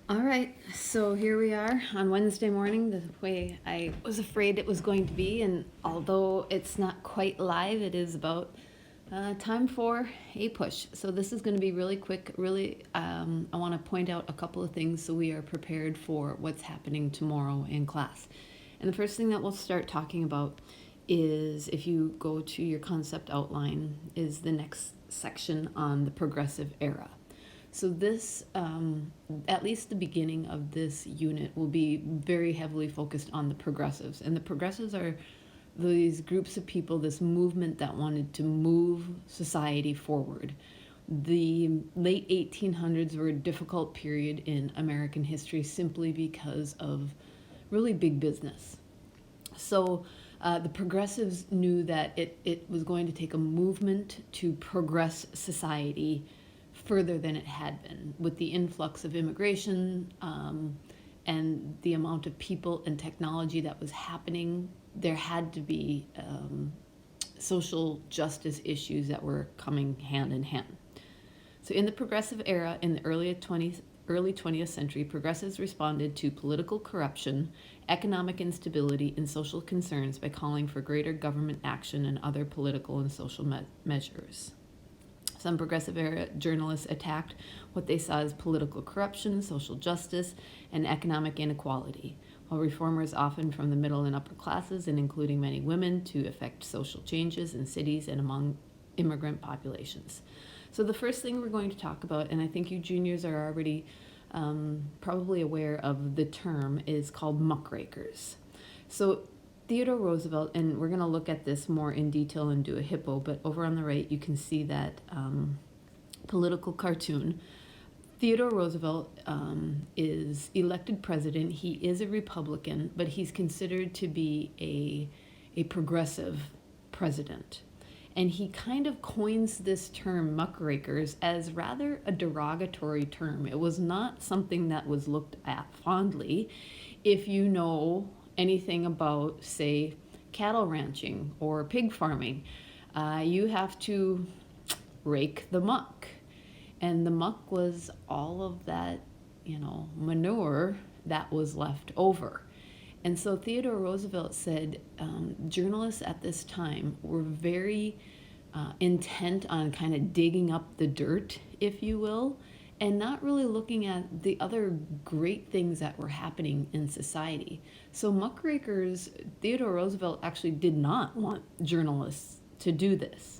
All right, so here we are on Wednesday morning, the way I was afraid it was going to be. And although it's not quite live, it is about time for a push. So this is going to be really quick. Really, I want to point out a couple of things so we are prepared for what's happening tomorrow in class. And the first thing that we'll start talking about is, if you go to your concept outline, is the next section on the progressive era. So this, at least the beginning of this unit, will be very heavily focused on the progressives. And the progressives are these groups of people, this movement that wanted to move society forward. The late 1800s were a difficult period in American history simply because of really big business. So the progressives knew that it was going to take a movement to progress society further than it had been. With the influx of immigration and the amount of people and technology that was happening, there had to be social justice issues that were coming hand in hand. So in the progressive era, in the early 20th century, progressives responded to political corruption, economic instability, and social concerns by calling for greater government action and other political and social measures. Some progressive era journalists attacked what they saw as political corruption, social justice, and economic inequality, while reformers, often from the middle and upper classes, and including many women, to effect social changes in cities and among immigrant populations. So the first thing we're going to talk about, and I think you juniors are already probably aware of the term, is called muckrakers. So Theodore Roosevelt, and we're going to look at this more in detail and do a hippo, but over on the right you can see that political cartoon. Theodore Roosevelt is elected president. He is a Republican, but he's considered to be a progressive president. And he kind of coins this term muckrakers as rather a derogatory term. It was not something that was looked at fondly. If you know anything about, say, cattle ranching or pig farming, you have to rake the muck. And the muck was all of that, manure that was left over. And so Theodore Roosevelt said journalists at this time were very intent on kind of digging up the dirt, if you will, and not really looking at the other great things that were happening in society. So muckrakers, Theodore Roosevelt actually did not want journalists to do this.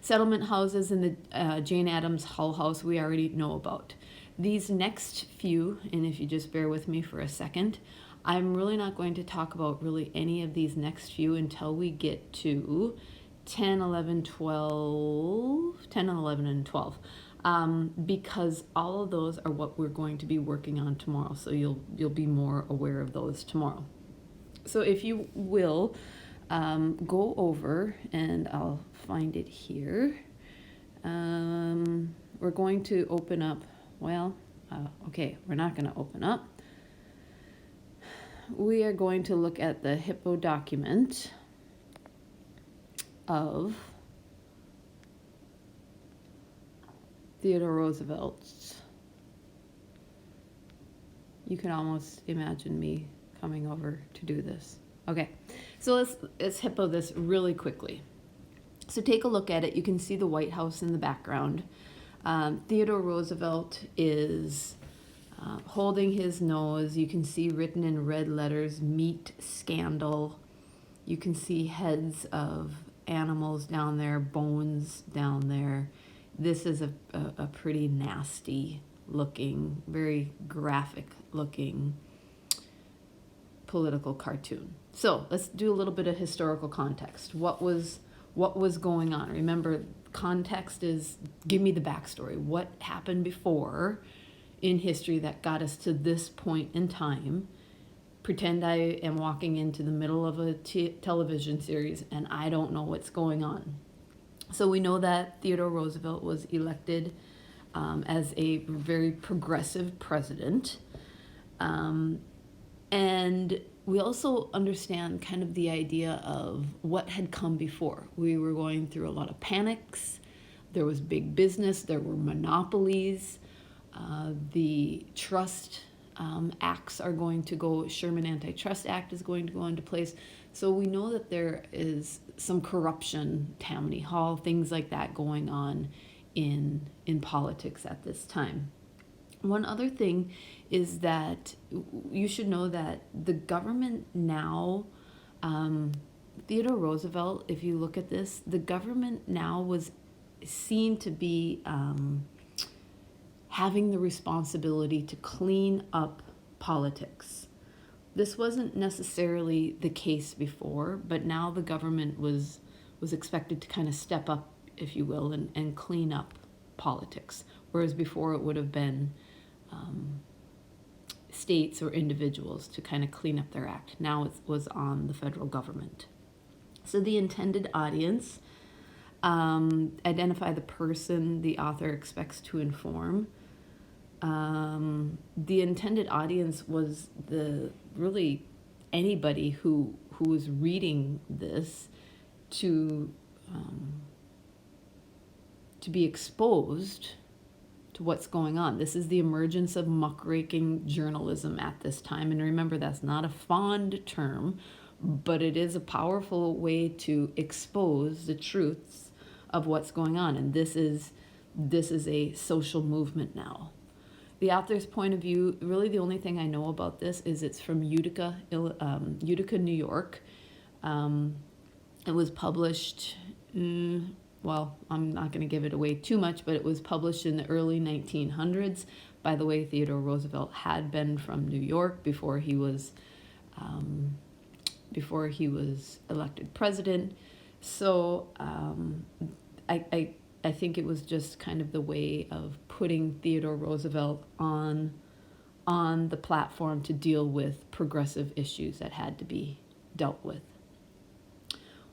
Settlement houses in the Jane Addams Hull House we already know about. These next few, and if you just bear with me for a second, I'm really not going to talk about really any of these next few until we get to 10, 11, 12, 10 and 11 and 12. Because all of those are what we're going to be working on tomorrow, so you'll be more aware of those tomorrow. So if you will, go over, and I'll find it here. We're going to open up, okay, we're not going to open up. We are going to look at the hippo document of Theodore Roosevelt's. You can almost imagine me coming over to do this. Okay, so let's hippo this really quickly. So take a look at it. You can see the White House in the background. Theodore Roosevelt is holding his nose. You can see written in red letters, meat scandal. You can see heads of animals down there, bones down there. This is a pretty nasty looking, very graphic looking political cartoon. So let's do a little bit of historical context. What was going on? Remember, context is, give me the backstory. What happened before in history that got us to this point in time? Pretend I am walking into the middle of a television series and I don't know what's going on. So we know that Theodore Roosevelt was elected as a very progressive president. And we also understand kind of the idea of what had come before. We were going through a lot of panics. There was big business. There were monopolies. The trust acts are going to go, Sherman Antitrust Act is going to go into place. So we know that there is some corruption, Tammany Hall, things like that going on in politics at this time. One other thing is that you should know that the government now, Theodore Roosevelt, if you look at this, the government now was seen to be having the responsibility to clean up politics. This wasn't necessarily the case before, but now the government was expected to kind of step up, if you will, and clean up politics, whereas before it would have been states or individuals to kind of clean up their act. Now it was on the federal government. So the intended audience, identify the person the author expects to inform. The intended audience was really anybody who was reading this to be exposed to what's going on. This is the emergence of muckraking journalism at this time. And remember, that's not a fond term, but it is a powerful way to expose the truths of what's going on. And this is a social movement now. The author's point of view, really the only thing I know about this is it's from Utica, New York. It was published, well, I'm not going to give it away too much, but it was published in the early 1900s. By the way, Theodore Roosevelt had been from New York before he was elected president. So I think it was just kind of the way of putting Theodore Roosevelt on the platform to deal with progressive issues that had to be dealt with.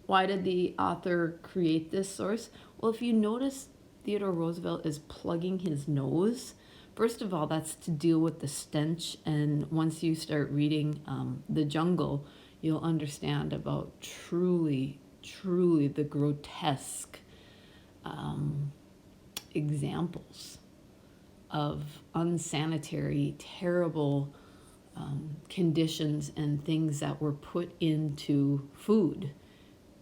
Why did the author create this source? Well, if you notice, Theodore Roosevelt is plugging his nose. First of all, that's to deal with the stench, and once you start reading The Jungle, you'll understand about truly the grotesque examples of unsanitary, terrible conditions and things that were put into food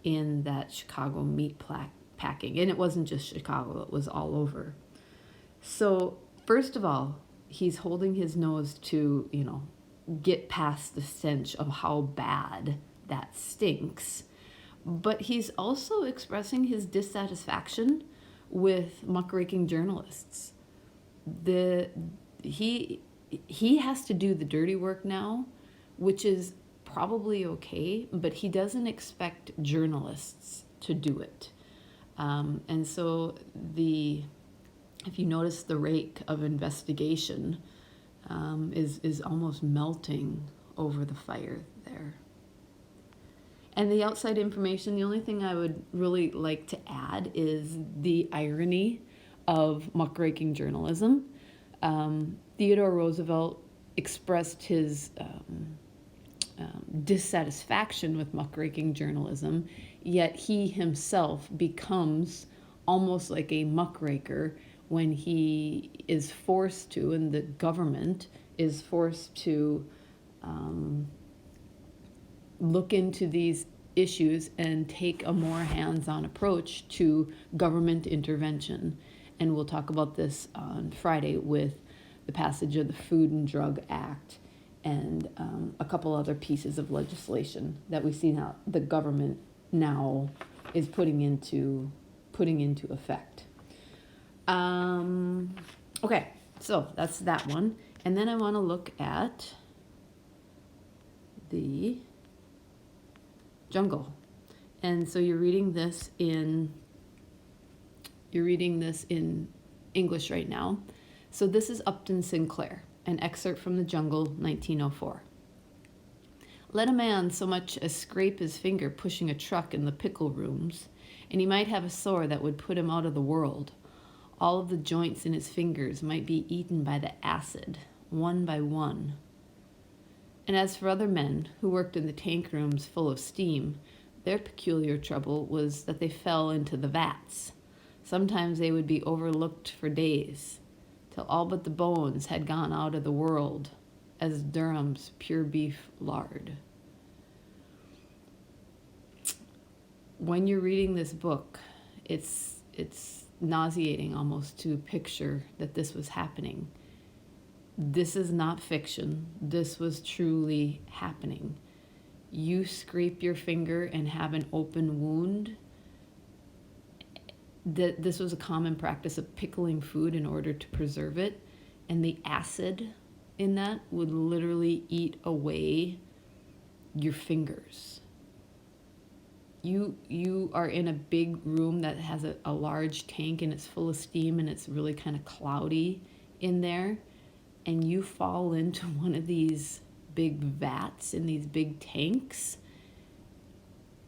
in that Chicago meat packing. And it wasn't just Chicago, it was all over. So first of all, he's holding his nose to, get past the stench of how bad that stinks. But he's also expressing his dissatisfaction with muckraking journalists. He has to do the dirty work now, which is probably okay, but he doesn't expect journalists to do it. And so if you notice, the rake of investigation is almost melting over the fire there. And the outside information, the only thing I would really like to add is the irony of muckraking journalism. Theodore Roosevelt expressed his dissatisfaction with muckraking journalism, yet he himself becomes almost like a muckraker when he is forced to, and the government is forced to look into these issues and take a more hands-on approach to government intervention. And we'll talk about this on Friday with the passage of the Food and Drug Act and a couple other pieces of legislation that we see now the government now is putting into effect. Okay, so that's that one. And then I want to look at the Jungle. And so you're reading this in English right now. So this is Upton Sinclair, an excerpt from The Jungle, 1904. Let a man so much as scrape his finger pushing a truck in the pickle rooms, and he might have a sore that would put him out of the world. All of the joints in his fingers might be eaten by the acid, one by one. And as for other men who worked in the tank rooms full of steam, their peculiar trouble was that they fell into the vats. Sometimes they would be overlooked for days. till all but the bones had gone out of the world as Durham's pure beef lard. When you're reading this book, it's nauseating almost to picture that this was happening. This is not fiction. This was truly happening. You scrape your finger and have an open wound. This was a common practice of pickling food in order to preserve it, and the acid in that would literally eat away your fingers. You are in a big room that has a large tank, and it's full of steam, and it's really kind of cloudy in there, and you fall into one of these big vats in these big tanks,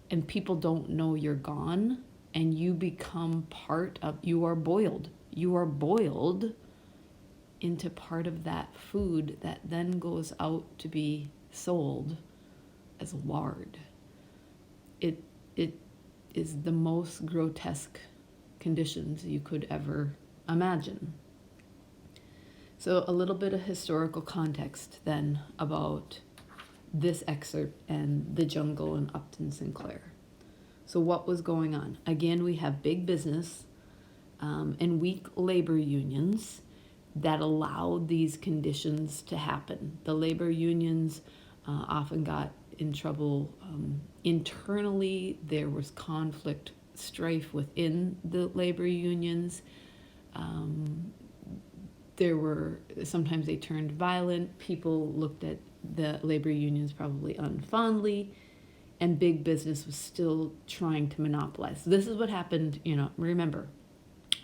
and people don't know you're gone, and you become part of, you are boiled into part of that food that then goes out to be sold as lard. It is the most grotesque conditions you could ever imagine. So a little bit of historical context then about this excerpt and the jungle in Upton Sinclair. So what was going on? Again, we have big business and weak labor unions that allowed these conditions to happen. The labor unions often got in trouble internally. There was conflict, strife within the labor unions. Sometimes they turned violent. People looked at the labor unions probably unfondly, and big business was still trying to monopolize. So this is what happened, remember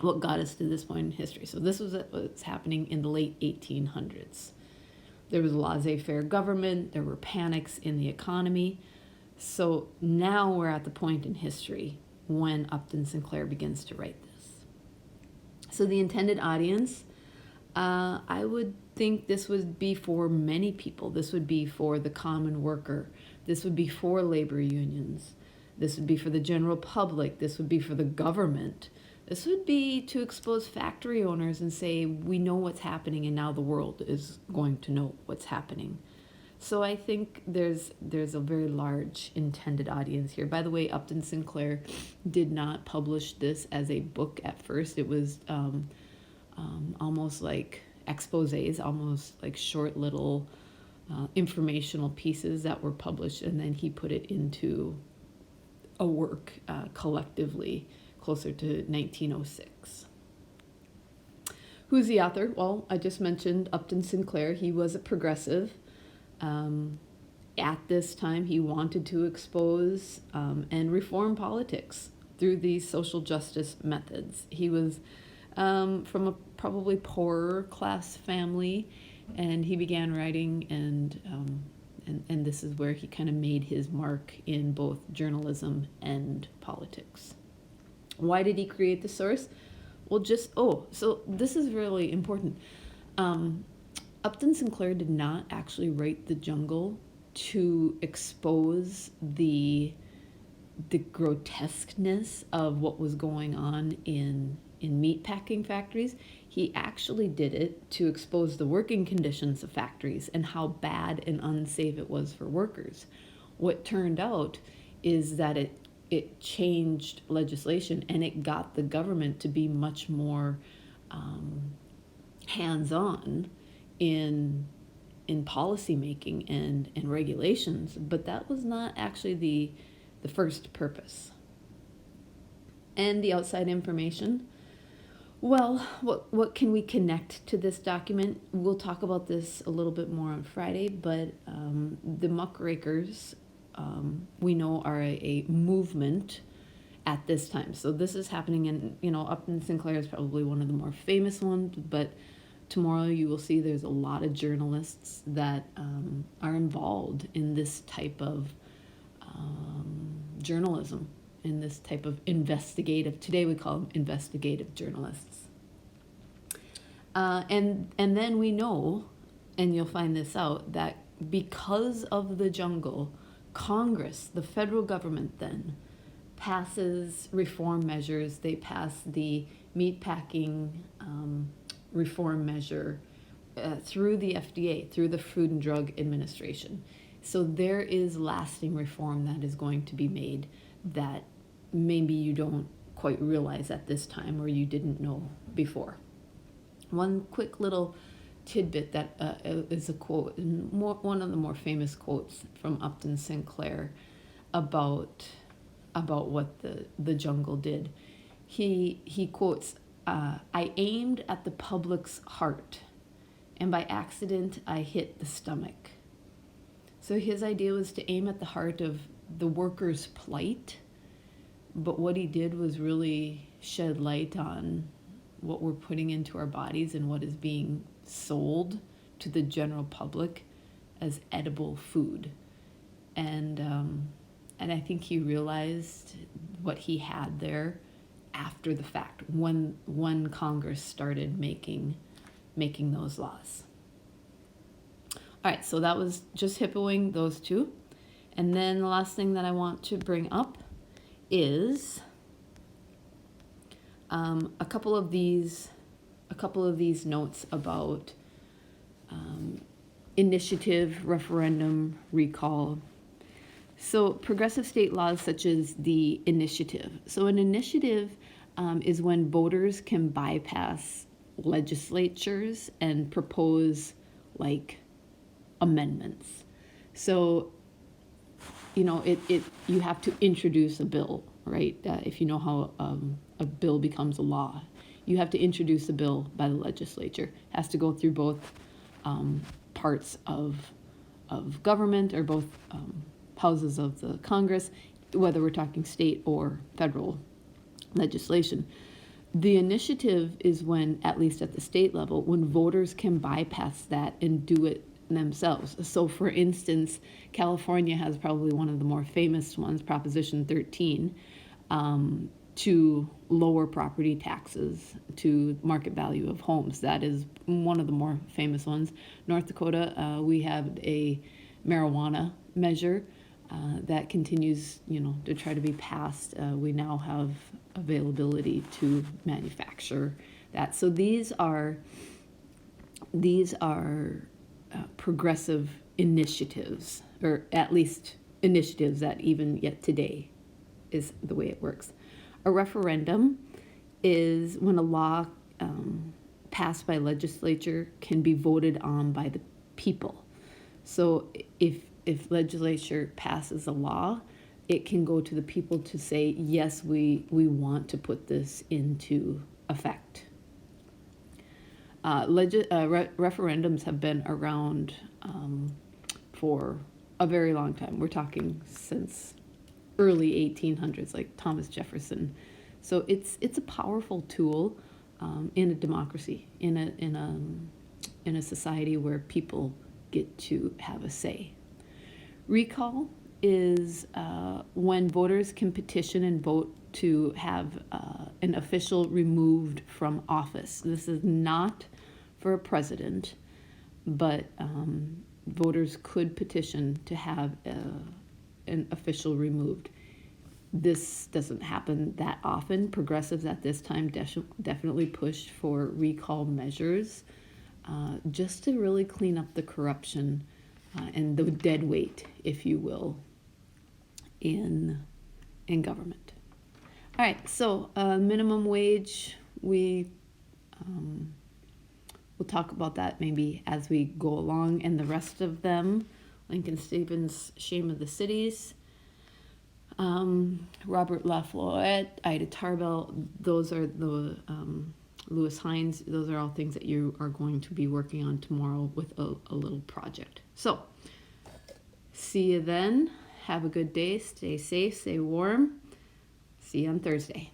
what got us to this point in history. So this was what's happening in the late 1800s. There was a laissez-faire government. There were panics in the economy. So now we're at the point in history when Upton Sinclair begins to write this. So the intended audience, I would think this would be for many people. This would be for the common worker. This would be for labor unions. This would be for the general public. This would be for the government. This would be to expose factory owners and say, we know what's happening, and now the world is going to know what's happening. So I think there's a very large intended audience here. By the way, Upton Sinclair did not publish this as a book at first. It was almost like exposés, almost like short little informational pieces that were published, and then he put it into a work collectively closer to 1906. Who's the author? Well, I just mentioned Upton Sinclair. He was a progressive. At this time, he wanted to expose and reform politics through these social justice methods. He was from a probably poorer class family, and he began writing, and this is where he kind of made his mark in both journalism and politics. Why did he create the source? Well, so this is really important. Upton Sinclair did not actually write The Jungle to expose the grotesqueness of what was going on in meatpacking factories. He actually did it to expose the working conditions of factories and how bad and unsafe it was for workers. What turned out is that it changed legislation, and it got the government to be much more hands-on in policy making and regulations, but that was not actually the first purpose. And the outside information. Well, what can we connect to this document? We'll talk about this a little bit more on Friday, but the muckrakers, we know, are a movement at this time. So this is happening in, Upton Sinclair is probably one of the more famous ones, but tomorrow you will see there's a lot of journalists that are involved in this type of journalism, in this type of today we call them investigative journalists. And then we know, and you'll find this out, that because of The Jungle, Congress, the federal government then, passes reform measures. They pass the meatpacking reform measure through the FDA, through the Food and Drug Administration. So there is lasting reform that is going to be made that maybe you don't quite realize at this time or you didn't know before. One quick little tidbit that is a quote, one of the more famous quotes from Upton Sinclair about what the jungle did. He quotes, "I aimed at the public's heart, and by accident I hit the stomach." So his idea was to aim at the heart of the workers' plight, but what he did was really shed light on what we're putting into our bodies and what is being sold to the general public as edible food. And I think he realized what he had there after the fact, when Congress started making those laws. All right, so that was just HIPAAing those two. And then the last thing that I want to bring up is a couple of these notes about initiative, referendum, recall. So progressive state laws such as the initiative. So an initiative is when voters can bypass legislatures and propose like amendments. So, you know, you have to introduce a bill, right? If you know how a bill becomes a law, you have to introduce a bill by the legislature. It has to go through both parts of government, or both houses of the Congress, whether we're talking state or federal legislation. The initiative is when, at least at the state level, when voters can bypass that and do it themselves. So for instance, California has probably one of the more famous ones, Proposition 13, to lower property taxes to market value of homes. That is one of the more famous ones. North Dakota, we have a marijuana measure that continues, to try to be passed. We now have availability to manufacture that. So these are progressive initiatives, or at least initiatives that even yet today is the way it works. A referendum is when a law passed by legislature can be voted on by the people. So if legislature passes a law, it can go to the people to say, yes, we want to put this into effect. Referendums have been around for a very long time. We're talking since early 1800s, like Thomas Jefferson. So it's a powerful tool in a democracy, in a society where people get to have a say. Recall is when voters can petition and vote to have an official removed from office. This is not for a president, but voters could petition to have an official removed. This doesn't happen that often. Progressives at this time definitely pushed for recall measures just to really clean up the corruption and the dead weight, if you will, in government. All right, so minimum wage, we'll talk about that maybe as we go along, and the rest of them, Lincoln Stevens' Shame of the Cities, Robert Lafayette, Ida Tarbell, those are the Lewis Hines, those are all things that you are going to be working on tomorrow with a little project. So, see you then. Have a good day. Stay safe, stay warm. See you on Thursday.